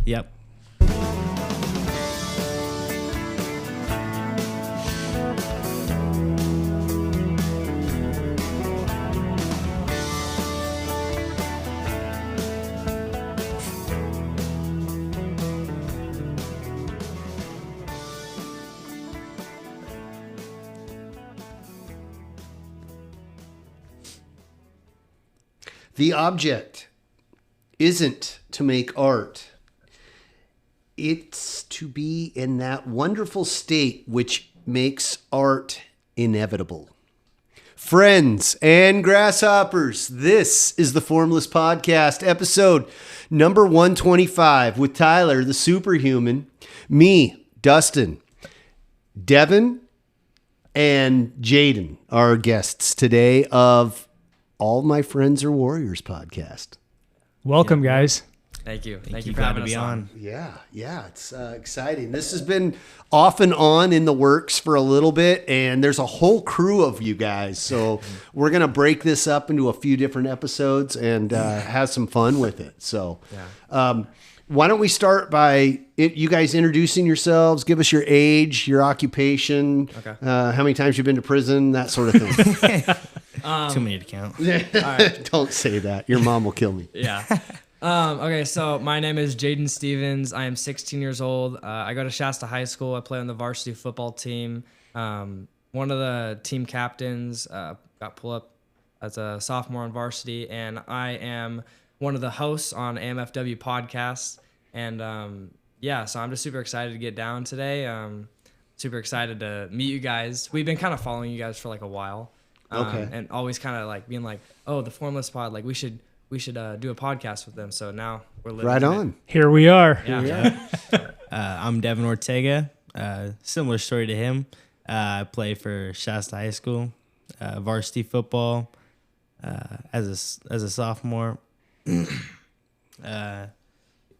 Yep. The object isn't to make art. It's to be in that wonderful state which makes art inevitable. Friends and grasshoppers, this is the Formless Podcast, episode number 125 with Tyler, the Super Human, me, Dustin, Devin, and Jaidyn, our guests today of All My Friends Are Warriors podcast. Welcome, guys. Thank you. Thank you for Glad having to be us on. Yeah, it's exciting. This has been off and on in the works for a little bit, and there's a whole crew of you guys. So we're going to break this up into a few different episodes and have some fun with it. So why don't we start by you guys introducing yourselves, give us your age, your occupation, how many times you've been to prison, that sort of thing. Too many to count. Don't say that. Your mom will kill me. Yeah. Okay, so my name is Jaidyn Stevens. I am 16 years old. I go to Shasta High School. I play on the varsity football team. One of the team captains got pulled up as a sophomore on varsity, and I am one of the hosts on A.M.F.W. Podcast. And so I'm just super excited to get down today. Super excited to meet you guys. We've been kind of following you guys for like a while. And always kind of like being like, oh, the Formless Pod, like we should do a podcast with them. So now we're living Right on. Here we are. Yeah. I'm Devin Ortega. Similar story to him. I play for Shasta High School, varsity football, as a sophomore.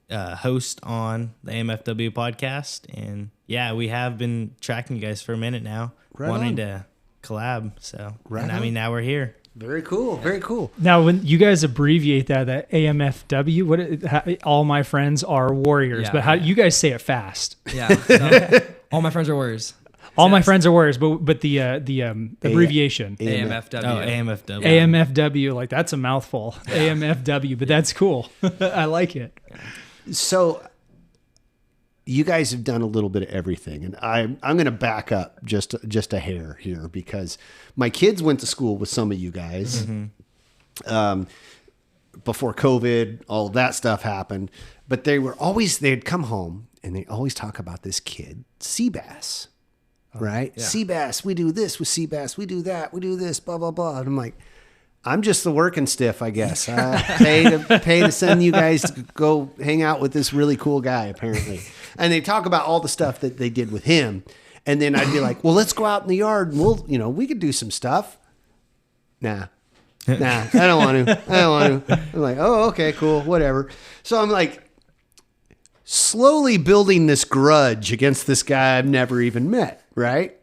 Host on the A.M.F.W. podcast, and we have been tracking you guys for a minute now, wanting to collab. So, now we're here. Very cool. Very cool. Now, when you guys abbreviate that AMFW, all my friends are warriors. Yeah. But how you guys say it fast? Yeah. So, all my friends are warriors. All my friends are warriors, but the abbreviation AMFW. Oh, AMFW. AMFW, like that's a mouthful. AMFW, but that's cool. I like it. So you guys have done a little bit of everything, and I'm going to back up just a hair here because my kids went to school with some of you guys before COVID, all of that stuff happened. But they'd come home and they always talk about this kid, Cbass, right? Yeah. Cbass, we do this with Cbass, we do that, we do this, blah blah blah. And I'm like, I'm just the working stiff, I guess. Pay to send you guys to go hang out with this really cool guy, apparently. And they talk about all the stuff that they did with him. And then I'd be like, well, let's go out in the yard and we could do some stuff. Nah, I don't want to. I'm like, oh, okay, cool, whatever. So I'm like slowly building this grudge against this guy I've never even met, right?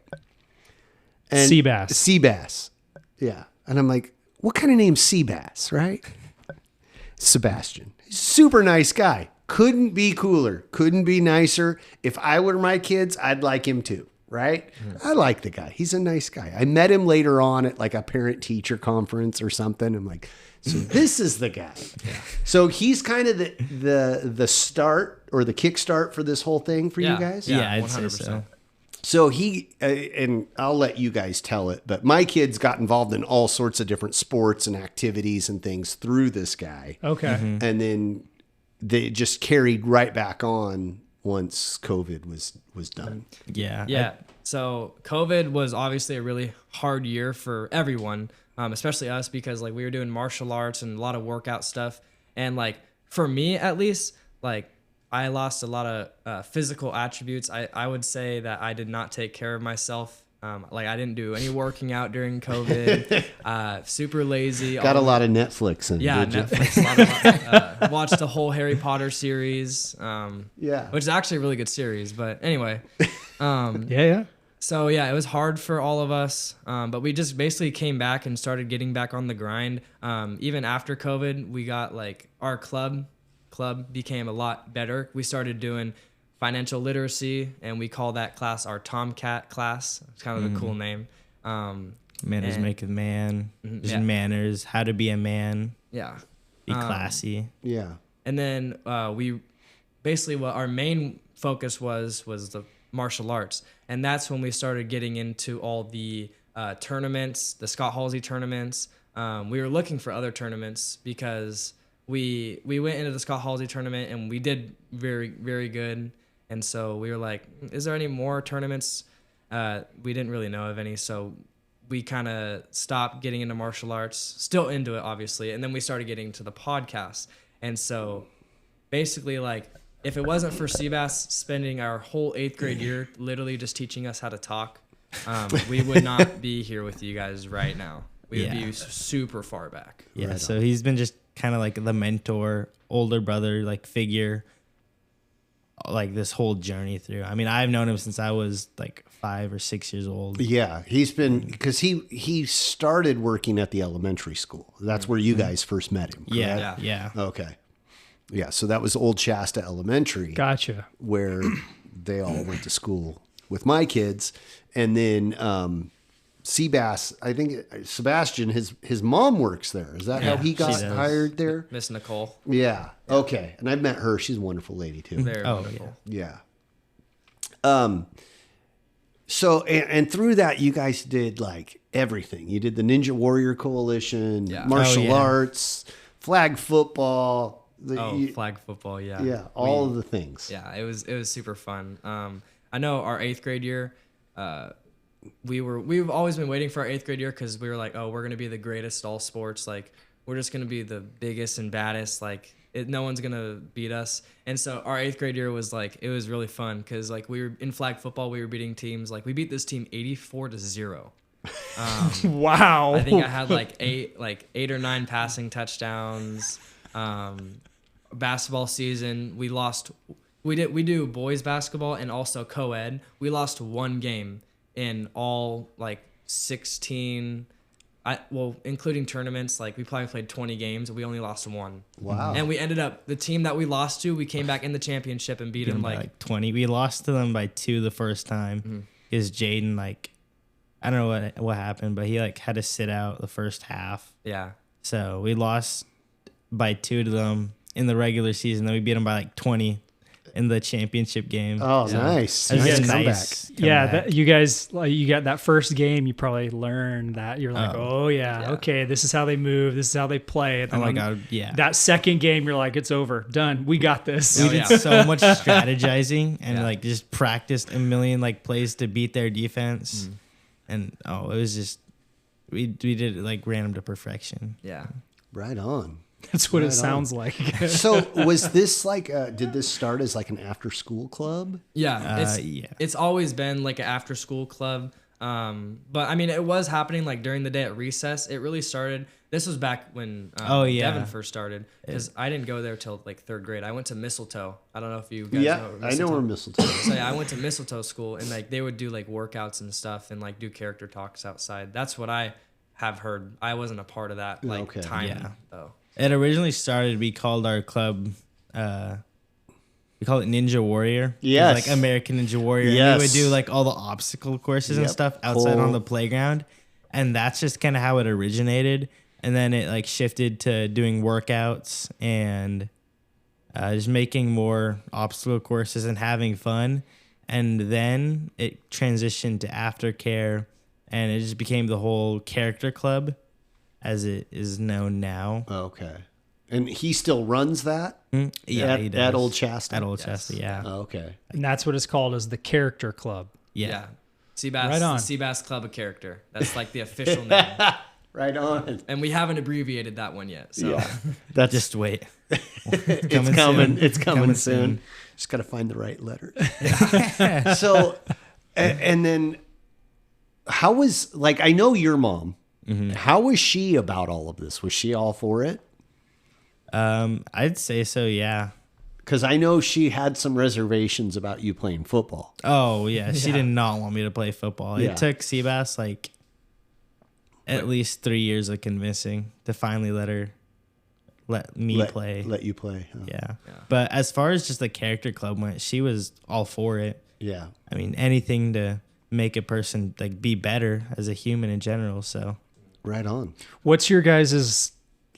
And Cbass. Yeah. And I'm like, what kind of name's Cbass, right? Sebastian. Super nice guy. Couldn't be cooler. Couldn't be nicer. If I were my kids, I'd like him too, right? I like the guy. He's a nice guy. I met him later on at like a parent-teacher conference or something. I'm like, so this is the guy. Yeah. So he's kind of the start or the kickstart for this whole thing for you guys? Yeah, I'd 100%. say so. So he, and I'll let you guys tell it, but my kids got involved in all sorts of different sports and activities and things through this guy. Okay. Mm-hmm. And then they just carried right back on once COVID was done. Yeah. Yeah. So COVID was obviously a really hard year for everyone, especially us, because like we were doing martial arts and a lot of workout stuff. And like for me, at least, like I lost a lot of physical attributes. I would say that I did not take care of myself. Like I didn't do any working out during COVID. Super lazy. Got a lot of Netflix in. Yeah, did Netflix. Watched the whole Harry Potter series. Yeah. Which is actually a really good series. But anyway. Yeah. So yeah, it was hard for all of us. But we just basically came back and started getting back on the grind. Even after COVID, we got like our club club became a lot better. We started doing financial literacy, and we call that class our Tomcat class. It's kind of a cool name. Manners make a man. Just yeah. manners. How to be a man. Yeah. Be classy. Yeah. And then we basically what our main focus was the martial arts. And that's when we started getting into all the tournaments, the Scott Halsey tournaments. We were looking for other tournaments because we went into the Scott Halsey tournament and we did very, very good. And so we were like, is there any more tournaments? We didn't really know of any. So we kind of stopped getting into martial arts, still into it, obviously. And then we started getting to the podcast. And so basically, like, if it wasn't for Cbass spending our whole 8th grade year literally just teaching us how to talk, we would not be here with you guys right now. We would be super far back. Yeah, Right so he's been just kind of like the mentor, older brother, like figure, like this whole journey through. I mean, I've known him since I was like 5 or 6 years old. Yeah, he's been, because he started working at the elementary school. That's where you guys first met him. Yeah, correct? yeah. Okay. Yeah, so that was Old Shasta Elementary. Gotcha. Where they all went to school with my kids. And then Cbass, I think Sebastian, his mom works there. Is that how he got does. hired there? Miss Nicole. Yeah. Okay. And I've met her. She's a wonderful lady too. Very Oh, wonderful. Yeah. So, and through that, you guys did like everything. You did the Ninja Warrior Coalition, Yeah. martial arts, flag football. Flag football, yeah. Yeah, all of the things. Yeah, it was super fun. I know our 8th grade year, we've always been waiting for our 8th grade year because we were like, oh, we're gonna be the greatest at all sports. Like, we're just gonna be the biggest and baddest. Like, no one's gonna beat us. And so our 8th grade year was like, it was really fun because like we were in flag football, we were beating teams. Like, we beat this team 84-0. Wow. I think I had like 8 or 9 passing touchdowns. Basketball season, we lost. We do boys basketball and also co-ed. We lost 1 game in all like 16. Including tournaments, like we probably played 20 games. We only lost 1. Wow. And we ended up the team that we lost to. We came back in the championship and beat them by like 20. We lost to them by 2 the first time because Jaidyn, like, I don't know what happened, but he like had to sit out the first half. yeah. So we lost by 2 to them in the regular season. Then we beat them by like 20 in the championship game. Oh, So nice. that was Nice a comeback. nice Yeah, comeback. you guys, like, you got that first game. You probably learned that. You're like, Oh. yeah, okay, this is how they move. This is how they play. And Oh my then God, yeah. That second game, you're like, it's over, done. We got this. We Oh, did yeah. so much strategizing and Yeah. like just practiced a million like plays to beat their defense. And it was just we did it like ran them to perfection. Yeah. Right on. That's what Right it sounds like. So was this like, did this start as like an after school club? Yeah, Yeah. it's always been like an after school club. But I mean, it was happening like during the day at recess. It really started. This was back when Devin first started because I didn't go there till like 3rd grade. I went to Mistletoe. I don't know if you guys know I know where Mistletoe is. So yeah, I went to Mistletoe school and like they would do like workouts and stuff and like do character talks outside. That's what I have heard. I wasn't a part of that like time Yeah. though. It originally started, we called our club, we call it Ninja Warrior. It was Yes. like American Ninja Warrior. Yes. And we would do like all the obstacle courses and Yep. stuff outside Cool. on the playground. And that's just kind of how it originated. And then it like shifted to doing workouts and just making more obstacle courses and having fun. And then it transitioned to aftercare and it just became the whole character club as it is known now. Okay. And he still runs that? Yeah, he does. At Old Shasta? At Old Shasta, yeah. Oh, okay. And that's what it's called, is the character club. Yeah. Cbass, Right on. the Cbass Club of Character. That's like the official name. Right on. And we haven't abbreviated that one yet. So Yeah. That's Just wait. it's coming. soon. It's coming Coming soon. soon. Just got to find the right letter. So, and then how was, like, I know your mom. How was she about all of this? Was she all for it? I'd say so, yeah. Because I know she had some reservations about you playing football. Oh, yeah. She did not want me to play football. Yeah. It took Cbass like at least 3 years of convincing to finally let her let me play. Let you play. Huh? Yeah. But as far as just the character club went, she was all for it. Yeah. I mean, anything to make a person like be better as a human in general. So Right on. What's your guys'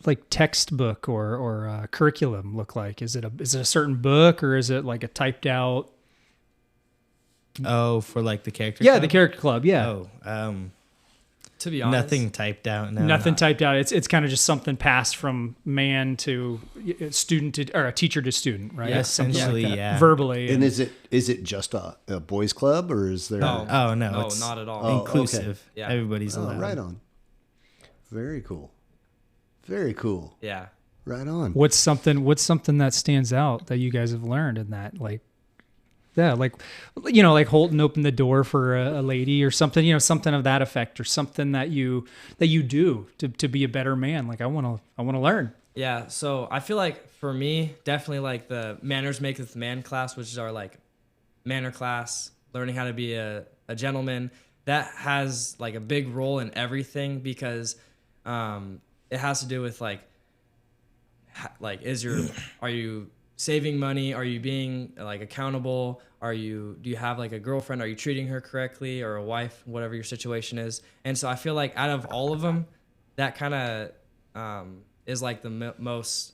like textbook or curriculum look like? Is it a certain book, or is it like a typed out? Oh, for like the character Yeah, club? the character club. Yeah. Oh, To be honest, nothing typed out. No. Nothing typed out. It's kind of just something passed from man to student to, or a teacher to student, right? Yeah, Something like essentially, that. yeah. Verbally. And is it just a boys club, or is there? No. Oh no, No, it's not at all. Oh, inclusive. okay. Yeah. Everybody's Oh, allowed. right on. Very cool. Very cool. Yeah. Right on. What's something that stands out that you guys have learned in that, like, yeah, like, like holding open the door for a lady or something, something of that effect, or something that you do to be a better man. Like, I want to learn. Yeah, so I feel like for me, definitely like the Manners Maketh Man class, which is our like manner class, learning how to be a gentleman, that has like a big role in everything, because it has to do with like are you saving money? Are you being like accountable? Do you have like a girlfriend? Are you treating her correctly, or a wife, whatever your situation is? And so I feel like out of all of them, that kind of is like the most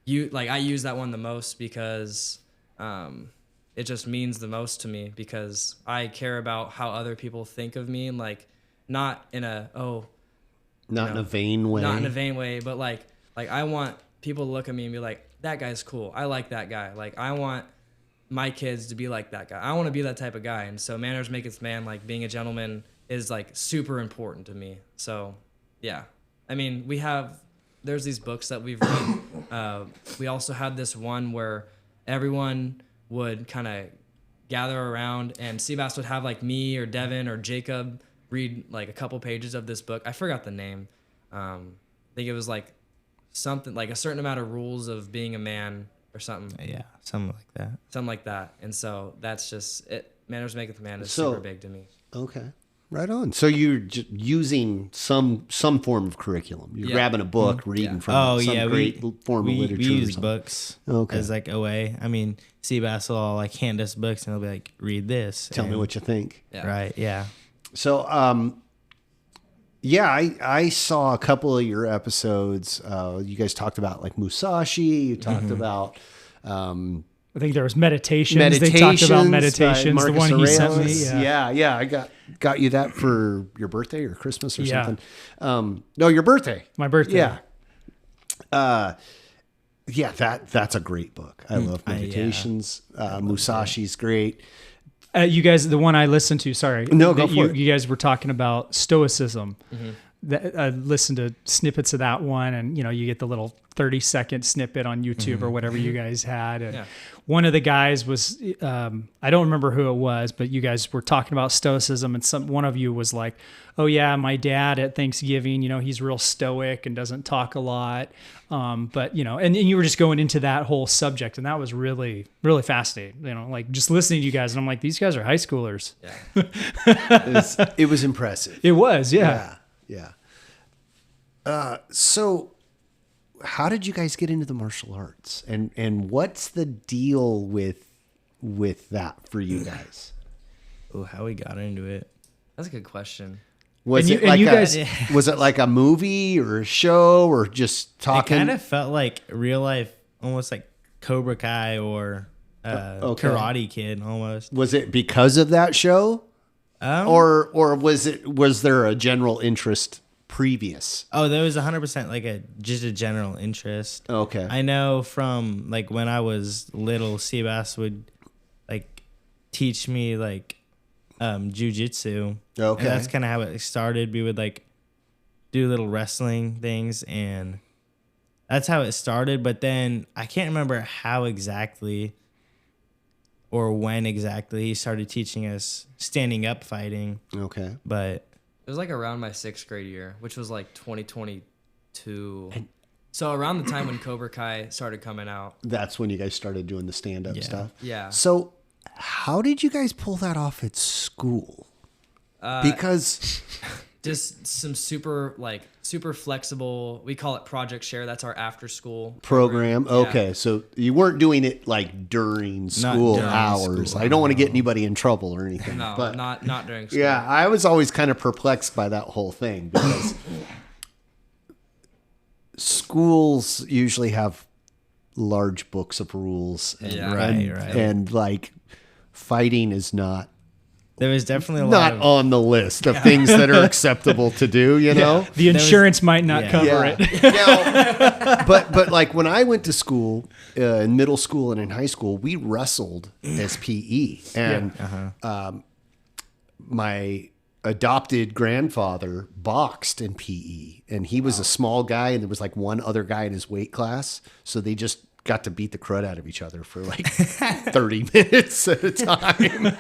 I use that one the most, because it just means the most to me, because I care about how other people think of me, and like not in a Not in a vain way. not in a vain way, but like I want people to look at me and be like, that guy's cool. I like that guy. Like, I want my kids to be like that guy. I want to be that type of guy. And so Manners Maketh Man, like being a gentleman, is like super important to me. So yeah, I mean, there's these books that we've read. We also had this one where everyone would kind of gather around, and Cbass would have like me or Devin or Jacob read like a couple pages of this book. I forgot the name. I think it was like something like a certain amount of rules of being a man or something. Yeah, something like that. Something like that. And so that's just it. Manners Maketh Man is So- super big to me. Okay. Right on. So you're just using some form of curriculum. You're Yeah. grabbing a book, reading Yeah. from some great form of literature. we or use something. books Okay. as like a way. I mean, Cbass will all like hand us books, and they'll be like, read this. Tell me and- what you think. Yeah. Right, yeah. So, yeah, I saw a couple of your episodes. You guys talked about like Musashi. You talked about I think there was meditations. meditations. They talked about by meditations. The Marcus one he sent me. Aurelius. Yeah. I got you that for your birthday or Christmas or Yeah. something. No, your birthday. My birthday. Yeah. Yeah, that's a great book. I love yeah. meditations. Musashi's great. You guys, the one I listened to, sorry. No, go that for it. You guys were talking about Stoicism. I listened to snippets of that one, and you get the little 30-second snippet on YouTube or whatever you guys had. And one of the guys was, I don't remember who it was, but you guys were talking about Stoicism, and one of you was like, "Oh yeah, my dad at Thanksgiving, he's real stoic and doesn't talk a lot." But and you were just going into that whole subject, and that was really, really fascinating. Like just listening to you guys, and I'm like, these guys are high schoolers. Yeah. It was impressive. It was, yeah. Yeah. So how did you guys get into the martial arts, and what's the deal with that for you guys? Oh, how we got into it. That's a good question. Was And it you- like and you a, guys- was it like a movie or a show or just talking? It kind of felt like real life, almost like Cobra Kai or okay. Karate Kid almost. Was it because of that show, or was there a general interest previous? Oh, there was 100% like just a general interest. Okay. I know from like when I was little, Cbass would like teach me like jujitsu. Okay. And that's kind of how it started. We would like do little wrestling things, and that's how it started. But then I can't remember how exactly or when exactly he started teaching us standing up fighting. Okay. But It was like around my 6th grade year, which was like 2022. So around the time when Cobra Kai started coming out. That's when you guys started doing the stand-up stuff. Yeah. So how did you guys pull that off at school? Because just some super flexible. We call it Project Share. That's our after school program. Yeah. Okay, so you weren't doing it like during school hours. I don't want to get anybody in trouble or anything. No, but not during school. yeah, I was always kind of perplexed by that whole thing because schools usually have large books of rules, and, and like fighting is not. There was definitely a not lot on the list of things that are acceptable to do, you know? The insurance might not cover it. Now, but like when I went to school, in middle school and in high school, we wrestled as PE. And my adopted grandfather boxed in PE. And he was a small guy, and there was like one other guy in his weight class. So they just got to beat the crud out of each other for like 30 minutes at a time.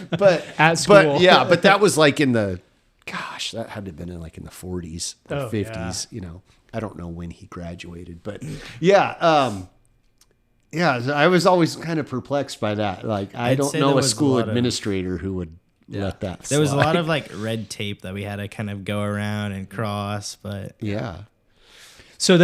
But at school. But that was like in the, gosh, that had to have been in like in the 40s or 50s, you know. I don't know when he graduated, but I was always kind of perplexed by that. Like, I don't know a school administrator who would let that slide. There was a lot of like red tape that we had to kind of go around and cross, but So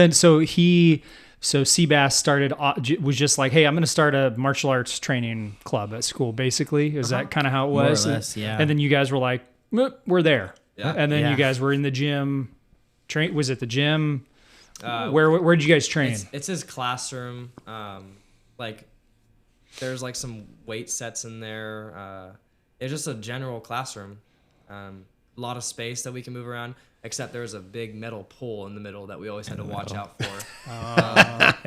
Cbass started, was just like, hey, I'm going to start a martial arts training club at school, basically. Is that kind of how it was? More or less, yeah. And then you guys were like, we're there. Yeah. And then you guys were in the gym. Was it the gym? Where did you guys train? It's his classroom. Like, there's like some weight sets in there. It's just a general classroom. A lot of space that we can move around. Except there was a big metal pole in the middle that we always had to watch out for.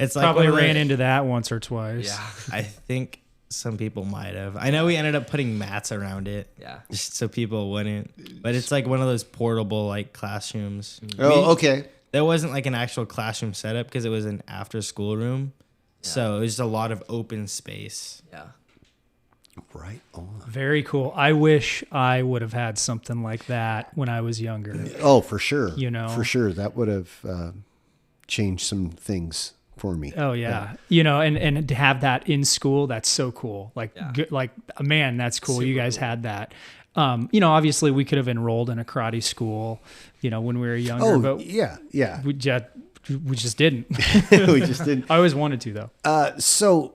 It's like probably ran into that once or twice. Yeah. I think some people might have. I know we ended up putting mats around it. Yeah. Just so people wouldn't. But it's like one of those portable like classrooms. Okay. There wasn't like an actual classroom setup because it was an after school room. Yeah. So it was just a lot of open space. Yeah. Right on. Very cool. I wish I would have had something like that when I was younger. Oh, for sure. You know, for sure. That would have changed some things for me. Oh yeah. You know, and to have that in school, that's so cool. Like, man, that's cool. Super you guys had that. You know, obviously we could have enrolled in a karate school, you know, when we were younger. But yeah. We just didn't. We just didn't. I always wanted to though. So.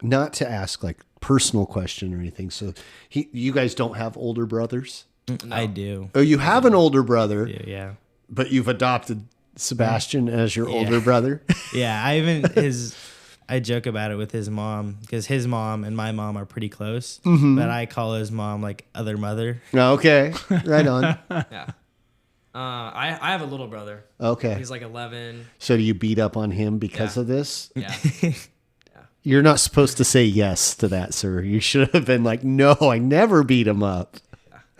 Not to ask like personal question or anything. So you guys don't have older brothers? No. I do. Oh, you have an older brother. Yeah. But you've adopted Sebastian as your older brother? Yeah, I joke about it with his mom because his mom and my mom are pretty close. Mm-hmm. But I call his mom like other mother. Okay. Right on. Yeah. I have a little brother. Okay. He's like 11. So do you beat up on him because of this? Yeah. You're not supposed to say yes to that, sir. You should have been like, no, I never beat him up.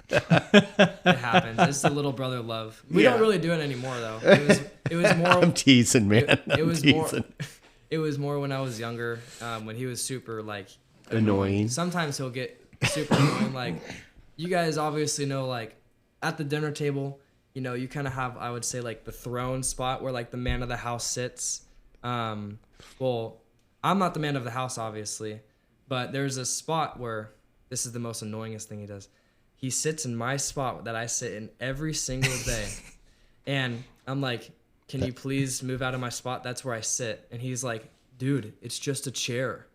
It happens. It's the little brother love. We don't really do it anymore, though. It was more. I'm teasing, man. It was teasing. More. It was more when I was younger. When he was super like annoying. Sometimes he'll get super annoying. Like, you guys obviously know, like at the dinner table, you know, you kind of have, I would say, like the throne spot where like the man of the house sits. Well. I'm not the man of the house, obviously, but there's a spot where this is the most annoyingest thing he does. He sits in my spot that I sit in every single day. And I'm like, can you please move out of my spot? That's where I sit. And he's like, dude, it's just a chair.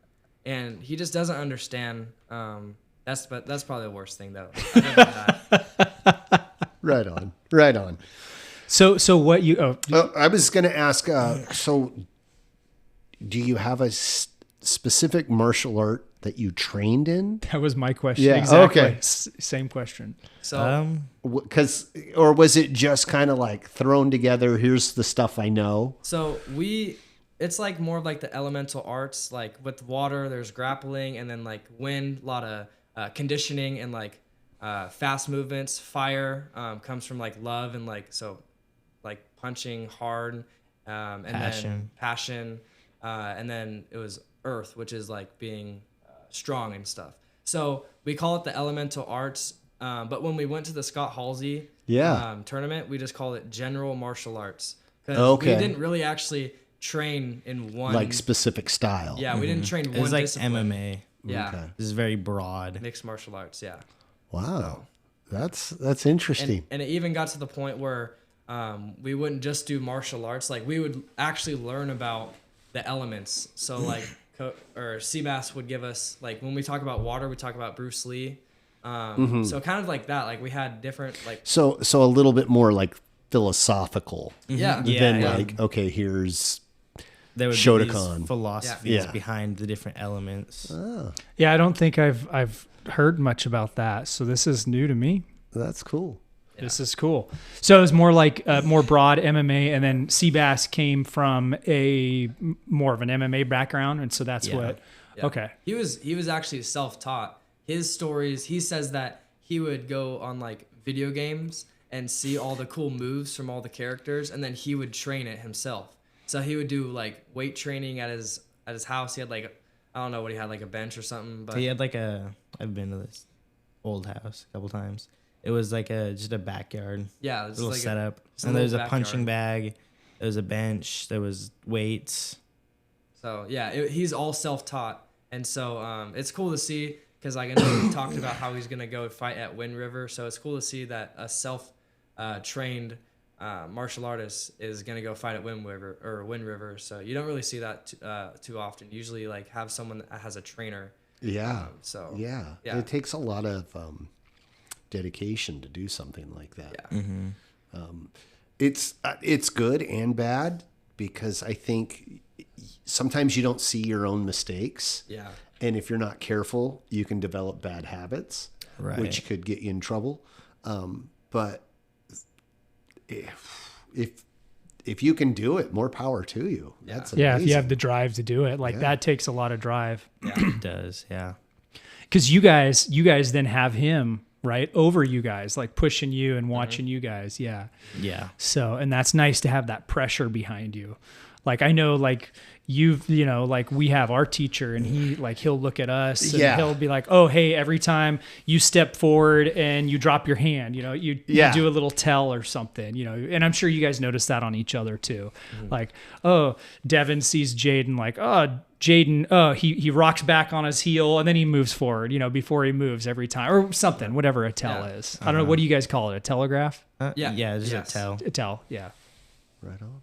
And he just doesn't understand. That's probably the worst thing, though. Right on. Right on. So what you... I was going to ask, so... Do you have a specific martial art that you trained in? That was my question. Yeah. Exactly. Okay. Same question. So, or was it just kind of like thrown together? Here's the stuff I know. So it's like more of like the elemental arts. Like with water, there's grappling, and then like wind, a lot of conditioning, and like fast movements. Fire comes from like love and like punching hard, and then passion. And then it was earth, which is like being strong and stuff. So we call it the elemental arts. But when we went to the Scott Halsey tournament, we just called it general martial arts. We didn't really actually train in one like specific style. Yeah, we didn't train one. It was like discipline. MMA. Yeah. Okay. This is very broad. Mixed martial arts. Yeah. Wow. That's interesting. And it even got to the point where we wouldn't just do martial arts. Like we would actually learn about the elements. So like, or Cbass would give us, like when we talk about water, we talk about Bruce Lee. So kind of like that. Like we had different like. So a little bit more like philosophical. Yeah. Than like, okay, here's There would be Shotokan. these philosophies Yeah. behind the different elements. Yeah, I don't think I've heard much about that. So this is new to me. That's cool. Yeah. This is cool. So it was more like more broad MMA, and then Cbass came from more of an MMA background, and so that's what. Yeah. Okay. He was actually self-taught. His stories, he says that he would go on like video games and see all the cool moves from all the characters, and then he would train it himself. So he would do like weight training at his house. He had like, I don't know what he had, like a bench or something. But He had like I've been to this old house a couple times. It was like just a backyard. yeah, it was Little like setup. just a And there was a little punching backyard. bag. There was a bench. There was weights. So yeah, he's all self-taught, and so it's cool to see because like I know he talked about how he's gonna go fight at Wind River. So it's cool to see that a self-trained martial artist is gonna go fight at Wind River. So you don't really see that too often. Usually like have someone that has a trainer. Yeah. So Yeah. Yeah. It takes a lot of dedication to do something like that. Yeah. It's good and bad because I think sometimes you don't see your own mistakes. Yeah. And if you're not careful, you can develop bad habits, Right. which could get you in trouble. But if you can do it, more power to you. That's Yeah, amazing. if you have the drive to do it, like that takes a lot of drive. It does, yeah. Because you guys then have him right over you guys, like pushing you and watching you guys. Yeah. Yeah. So, and that's nice to have that pressure behind you. Like I know, like like we have our teacher, and he'll look at us, and he'll be like, "Oh, hey, every time you step forward and you drop your hand, you do a little tell or something, And I'm sure you guys notice that on each other too. Like, oh, Devin sees Jaidyn, like, oh, Jaidyn, he rocks back on his heel and then he moves forward, before he moves every time or something, whatever a tell is. I don't know. What do you guys call it? A telegraph? Yeah, just Yes. a tell. A tell. Yeah. Right on.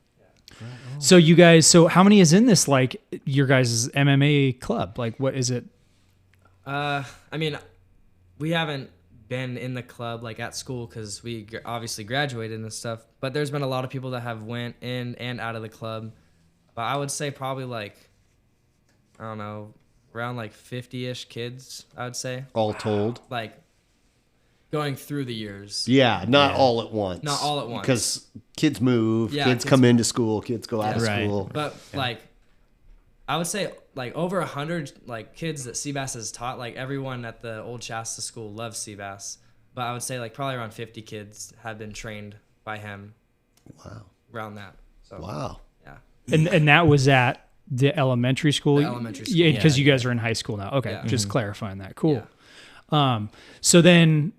So you guys, how many is in this, like your guys' MMA club? Like, what is it? I mean, we haven't been in the club like at school because we obviously graduated and stuff. But there's been a lot of people that have went in and out of the club. But I would say probably like, I don't know, around like 50-ish kids. I would say All told. like going through the years. Yeah, not all at once. Not all at once. Because kids move, Yeah, kids kids come into school, kids go out of Right. school. But like, I would say like over 100 like kids that Cbass has taught. Like everyone at the old Shasta school loves Cbass. But I would say like probably around 50 kids have been trained by him. Wow. Around that. So Wow. yeah. And that was at the elementary school? The elementary school. Yeah, because Yeah. you guys are in high school now. Okay, Yeah. just clarifying that. Cool. Yeah. So then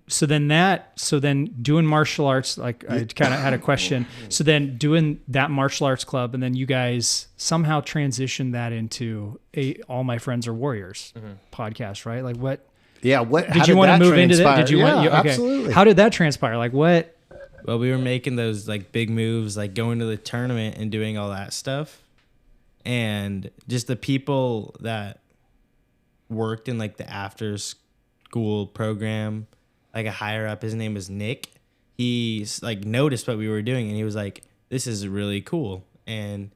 doing martial arts, like I kind of had a question. So then doing that martial arts club, and then you guys somehow transitioned that into All My Friends Are Warriors podcast, right? Like what? Yeah. What Did you want to move into that? Did you want? Okay. Absolutely. How did that transpire? Like what? Well, we were making those like big moves, like going to the tournament and doing all that stuff. And just the people that worked in like the after school program, like a higher up, his name was Nick. He like noticed what we were doing and he was like, "This is really cool." And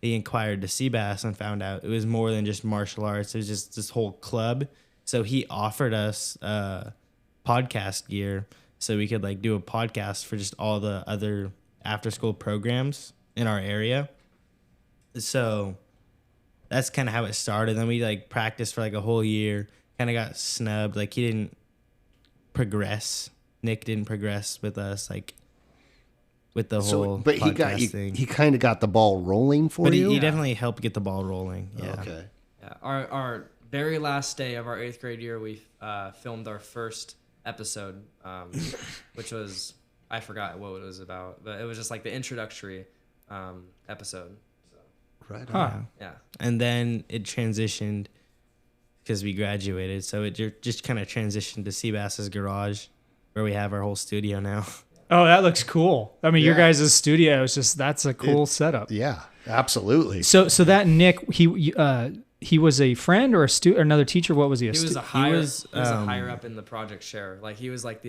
he inquired to Cbass and found out it was more than just martial arts. It was just this whole club. So he offered us podcast gear so we could like do a podcast for just all the other after school programs in our area. So that's kind of how it started. Then we like practiced for like a whole year, kind of got snubbed. Like he didn't progress. Nick didn't progress with us, like with the whole But podcast thing. he kind of got the ball rolling for But you. he definitely helped get the ball rolling. Yeah. Okay. Yeah. Our very last day of our 8th grade year, we filmed our first episode, which was, I forgot what it was about, but it was just like the introductory episode. Right on. Huh. Yeah. And then it transitioned because we graduated. So it just kind of transitioned to Cbass's garage, where we have our whole studio now. Oh, that looks cool. I mean, your Yeah. guys' studio is just, that's a cool setup. Yeah, absolutely. So that Nick, he was a friend or a student or another teacher. What was he? He was a higher. He was a um, higher up in the project share. Like he was like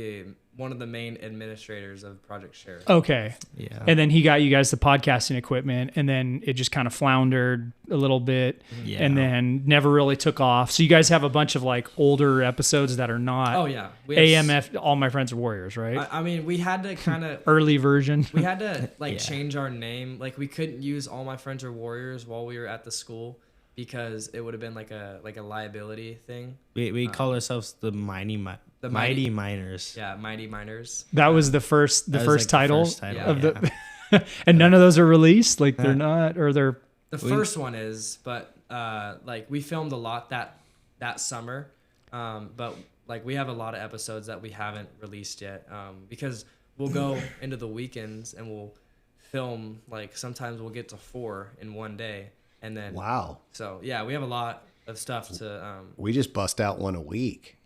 one of the main administrators of project share. Okay. Yeah. And then he got you guys the podcasting equipment, and then it just kind of floundered a little bit, Yeah. and then never really took off. So you guys have a bunch of like older episodes that are not. Oh yeah, we have AMF. All My Friends Are Warriors, right? I mean, we had to kind of Early version. we had to like Yeah. change our name. Like we couldn't use All My Friends Are Warriors while we were at the school because it would have been like a liability thing. We call ourselves the Mighty Miners. Yeah, Mighty Miners. That was the first That was, first like, the title, first title, of yeah. the. And none of those are released. Like they're not, or they're. The first one is, but like we filmed a lot that summer, but like we have a lot of episodes that we haven't released yet because we'll go into the weekends and we'll film, like sometimes we'll get to 4 in one day, and then Wow. So yeah, we have a lot of stuff to We just bust out one a week.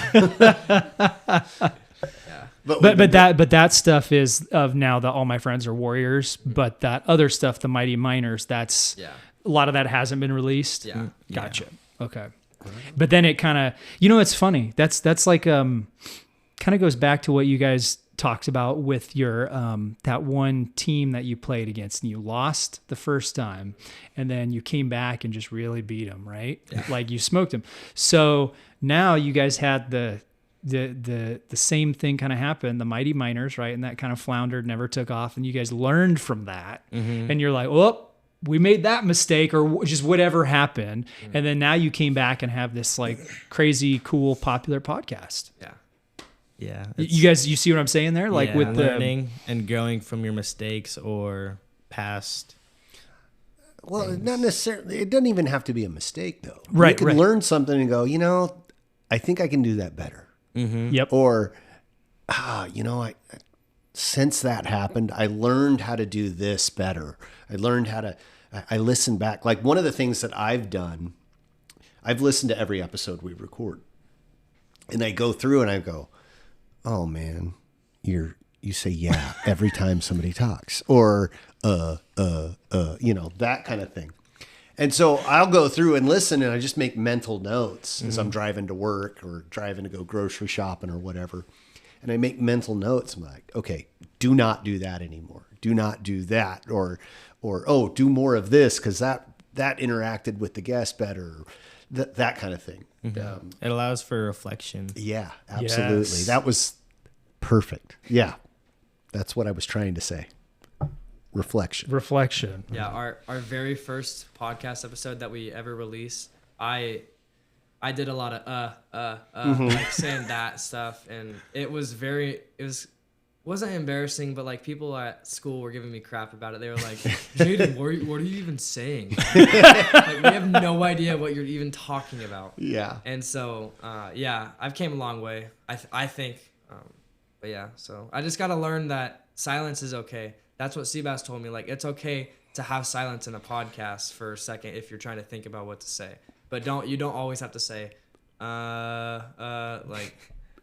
yeah. But that stuff is of now the All My Friends Are Warriors. But that other stuff, the Mighty Miners, that's Yeah. a lot of that hasn't been released. Yeah. Gotcha. Okay. But then it kind of, it's funny. That's like kind of goes back to what you guys talked about with your that one team that you played against, and you lost the first time, and then you came back and just really beat them, right? Yeah. Like you smoked them. So now you guys had the same thing kind of happen, the Mighty Miners, right? And that kind of floundered, never took off, and you guys learned from that, and you're like, well, we made that mistake, or just whatever happened, and then now you came back and have this like crazy, cool, popular podcast. Yeah. Yeah. You guys, you see what I'm saying there? Like with the learning and growing from your mistakes or past. Well, not necessarily. It doesn't even have to be a mistake, though. Right, You can right. learn something and go, I think I can do that better. Yep. Or, since that happened, I learned how to do this better. I learned how to, I listened back. Like one of the things that I've done, I've listened to every episode we record. And I go through and I go, oh man, you say yeah every time somebody talks, or that kind of thing. And so I'll go through and listen, and I just make mental notes as I'm driving to work or driving to go grocery shopping or whatever. And I make mental notes. I'm like, okay, do not do that anymore. Do not do that, or oh, do more of this because that interacted with the guest better. That kind of thing. It allows for reflection. Yeah, absolutely. Yes. That was perfect. Yeah, that's what I was trying to say. Reflection. Yeah, our very first podcast episode that we ever released, I did a lot of like saying that stuff, and it wasn't embarrassing, but like people at school were giving me crap about it. They were like, Jaidyn, what are you even saying? Like, we have no idea what you're even talking about. Yeah. And so I've came a long way, I think. But yeah, so I just got to learn that silence is okay. That's what Cbass told me. Like, it's okay to have silence in a podcast for a second if you're trying to think about what to say. But you don't always have to say, like.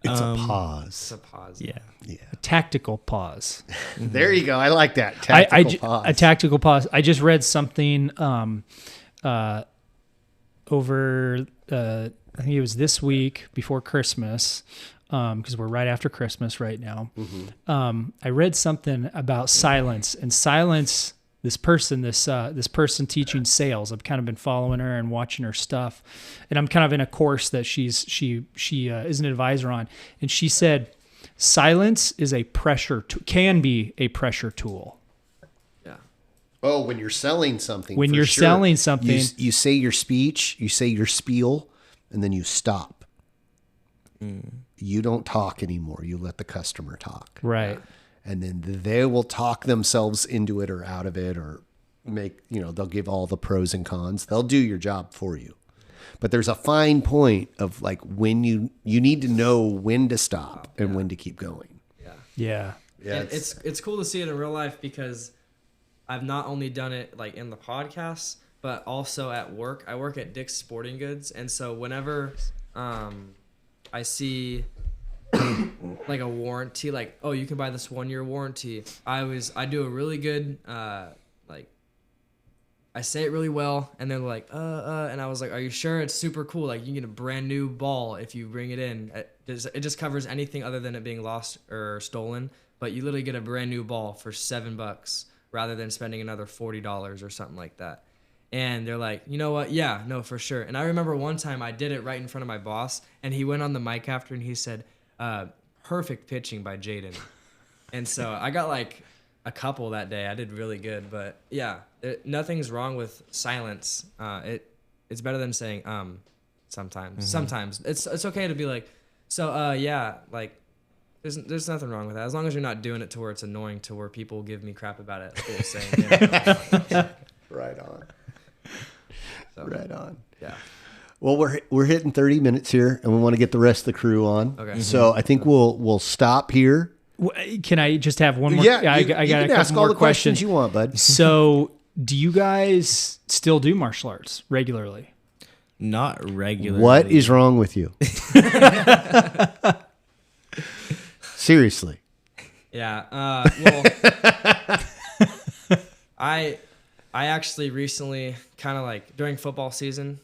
It's a pause. It's a pause. Yeah. Yeah. a tactical pause. There you go. I like that. Tactical pause. A tactical pause. I just read something over, I think it was this week before Christmas, because we're right after Christmas right now. I read something about silence, and silence. This person teaching sales. I've kind of been following her and watching her stuff, and I'm kind of in a course that she is an advisor on, and she said silence is can be a pressure tool. Yeah. Oh, when you're selling something. When for you're sure. selling something, you say your speech, you say your spiel, and then you stop. You don't talk anymore. You let the customer talk. right? And then they will talk themselves into it or out of it, or they'll give all the pros and cons. They'll do your job for you. But there's a fine point of like when you need to know when to stop and when to keep going. Yeah. Yeah. And it's cool to see it in real life because I've not only done it like in the podcast, but also at work. I work at Dick's Sporting Goods, and so whenever I see like a warranty, like, oh, you can buy this 1-year warranty, I do a really good like, I say it really well, and they're like, and I was like, are you sure? It's super cool. Like, you can get a brand new ball if you bring it in. It just covers anything other than it being lost or stolen, but you literally get a brand new ball for $7 rather than spending another $40 or something like that. And they're like, you know what? Yeah, no, for sure. And I remember one time I did it right in front of my boss, and he went on the mic after and he said, perfect pitching by Jaidyn. And so I got like a couple that day. I did really good, but yeah, nothing's wrong with silence. It's better than saying sometimes. Sometimes it's okay to be like, so yeah, like there's nothing wrong with that as long as you're not doing it to where it's annoying to where people give me crap about it. At school saying, yeah. Right on. So, Right on. yeah. Well, we're hitting 30 minutes here, and we want to get the rest of the crew on. Okay. So I think we'll stop here. Can I just have one more? Yeah, I you got a can couple ask all more the questions you want, bud. So, do you guys still do martial arts regularly? Not regularly. What is wrong with you? Seriously. Yeah. Well, I actually recently, kind of like during football season,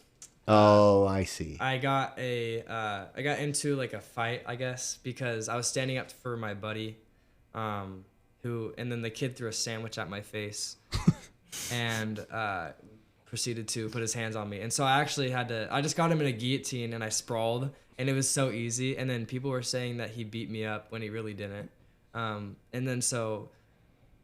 Oh, I see. I got into like a fight, I guess, because I was standing up for my buddy, and then the kid threw a sandwich at my face, and proceeded to put his hands on me. And so I actually I just got him in a guillotine and I sprawled, and it was so easy. And then people were saying that he beat me up when he really didn't. And then so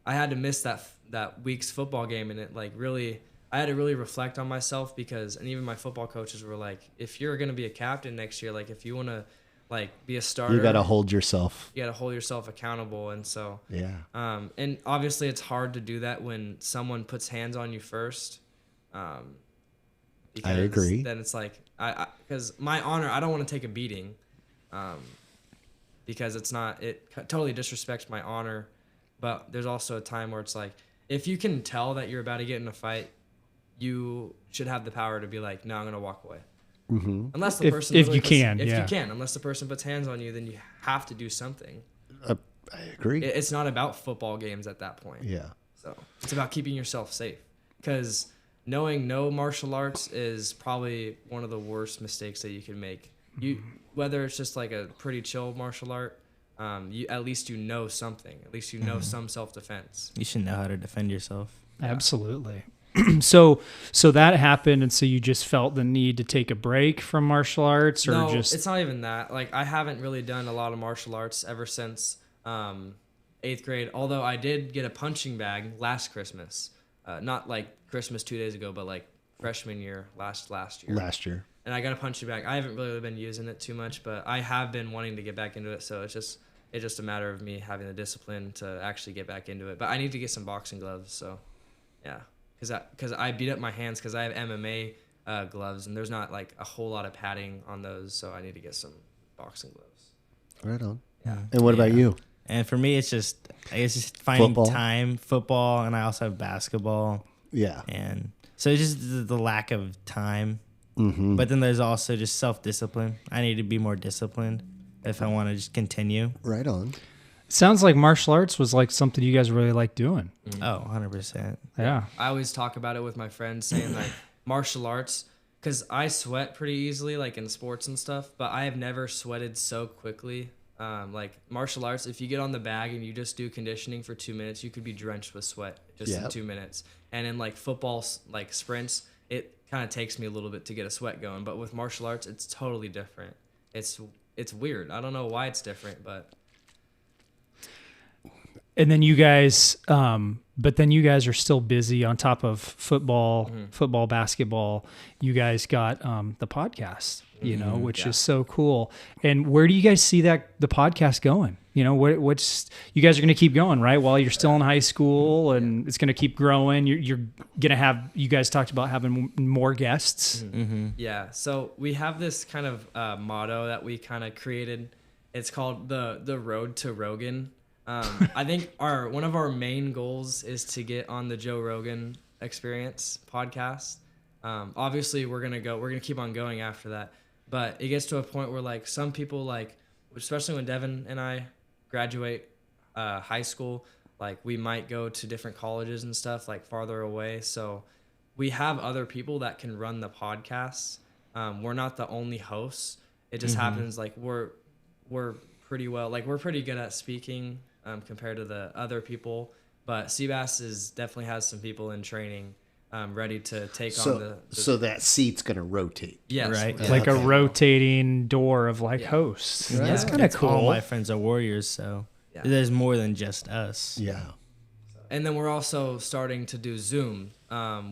I had to miss that week's football game, and it like really. I had to really reflect on myself and even my football coaches were like, if you're going to be a captain next year, like if you want to like be a starter, You got to hold yourself. You got to hold yourself accountable. And so, Yeah. And obviously it's hard to do that when someone puts hands on you first. I agree. Then it's like, because my honor, I don't want to take a beating, because it totally disrespects my honor. But there's also a time where it's like, if you can tell that you're about to get in a fight, you should have the power to be like, no, I'm going to walk away. Mm-hmm. Unless the person... If you can. Unless the person puts hands on you, then you have to do something. I agree. It's not about football games at that point. Yeah. So it's about keeping yourself safe. Because knowing no martial arts is probably one of the worst mistakes that you can make. Whether it's just like a pretty chill martial art, at least you know something. At least you know some self-defense. You should know how to defend yourself. Absolutely. So that happened, and so you just felt the need to take a break from martial arts, or No, just... it's not even that. Like, I haven't really done a lot of martial arts ever since 8th grade. Although I did get a punching bag last Christmas, not like Christmas 2 days ago, but like freshman year, last year. Last year. And I got a punching bag. I haven't really been using it too much, but I have been wanting to get back into it. So it's just a matter of me having the discipline to actually get back into it. But I need to get some boxing gloves. So, yeah. Because I beat up my hands because I have MMA gloves, and there's not like a whole lot of padding on those, so I need to get some boxing gloves. Right on. Yeah. And what about you? And for me, it's just finding Football. time, football, and I also have basketball. Yeah. And so it's just the lack of time. Mm-hmm. But then there's also just self-discipline. I need to be more disciplined if I want to just continue. Right on. Sounds like martial arts was like something you guys really like doing. Oh, 100%. Yeah. I always talk about it with my friends, saying like martial arts, because I sweat pretty easily, like in sports and stuff, but I have never sweated so quickly. Like martial arts, if you get on the bag and you just do conditioning for 2 minutes, you could be drenched with sweat just in 2 minutes. And in like football, like sprints, it kind of takes me a little bit to get a sweat going. But with martial arts, it's totally different. It's weird. I don't know why it's different, but... And then you guys, but then you guys are still busy on top of football, basketball. You guys got the podcast, which is so cool. And where do you guys see the podcast going? What's you guys are going to keep going, right? While you're still in high school, and it's going to keep growing. You're going to have. You guys talked about having more guests. Mm-hmm. Yeah. So we have this kind of motto that we kind of created. It's called the Road to Rogan. I think one of our main goals is to get on the Joe Rogan Experience podcast. Obviously we're gonna keep on going after that, but it gets to a point where like some people, like especially when Devin and I graduate high school, like we might go to different colleges and stuff like farther away, so we have other people that can run the podcasts. We're not the only hosts. It just happens like we're pretty good at speaking compared to the other people, but Cbass definitely has some people in training ready to take on the so that seat's going to rotate. Yes, right. Yeah. Like a rotating door of like hosts. Right. That's kind of cool. All my friends are warriors, so there's more than just us. Yeah. And then we're also starting to do Zoom,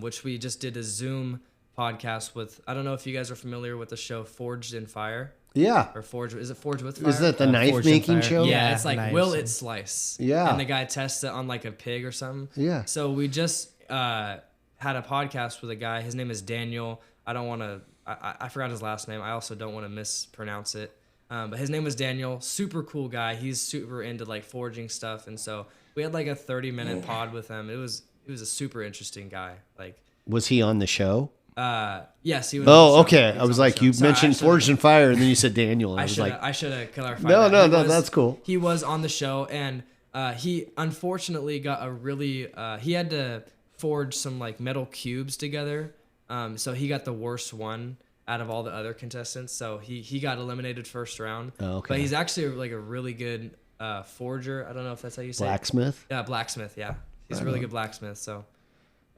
which we just did a Zoom podcast with. I don't know if you guys are familiar with the show Forged in Fire. Yeah. Or Forged. Is it Forged with Fire? Is that the knife Forged in making Fire. show? Yeah, it's like, knives. will it slice? Yeah. And the guy tests it on like a pig or something. Yeah. So we just had a podcast with a guy. His name is Daniel. I forgot his last name. I also don't want to mispronounce it. But his name was Daniel. Super cool guy. He's super into like forging stuff. And so we had like a 30-minute pod with him. It was a super interesting guy. Like, was he on the show? Yes, he was. Oh, on the show. okay. He I was on the like, show. you Sorry, mentioned Forged in Fire, and then you said Daniel. And I was like, I should have clarified. No, that. no, that's cool. He was on the show, and he unfortunately got a really. He had to forge some like metal cubes together, so he got the worst one out of all the other contestants. So he got eliminated first round. Oh, okay. But he's actually like a really good forger. I don't know if that's how you say it. blacksmith. Yeah, blacksmith. Yeah, he's a really good blacksmith. So,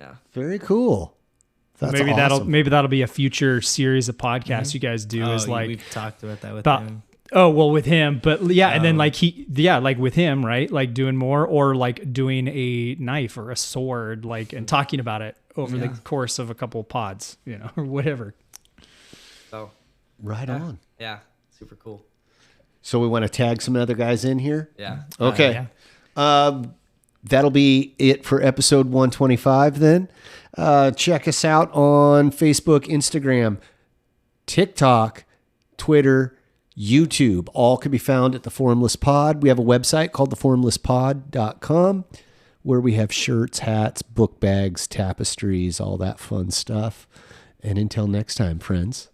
yeah. Very cool. That's maybe awesome. that'll be a future series of podcasts you guys do. Is like we've talked about that with about, him. Oh, well, with him, but yeah, and then like like with him, right? Like doing more, or like doing a knife or a sword, like, and talking about it over the course of a couple pods, or whatever. So, Right on. yeah, super cool. So we want to tag some other guys in here? Yeah. Okay. That'll be it for episode 125 then. Check us out on Facebook, Instagram, TikTok, Twitter, YouTube. All can be found at The Formless Pod. We have a website called theformlesspod.com where we have shirts, hats, book bags, tapestries, all that fun stuff. And until next time, friends.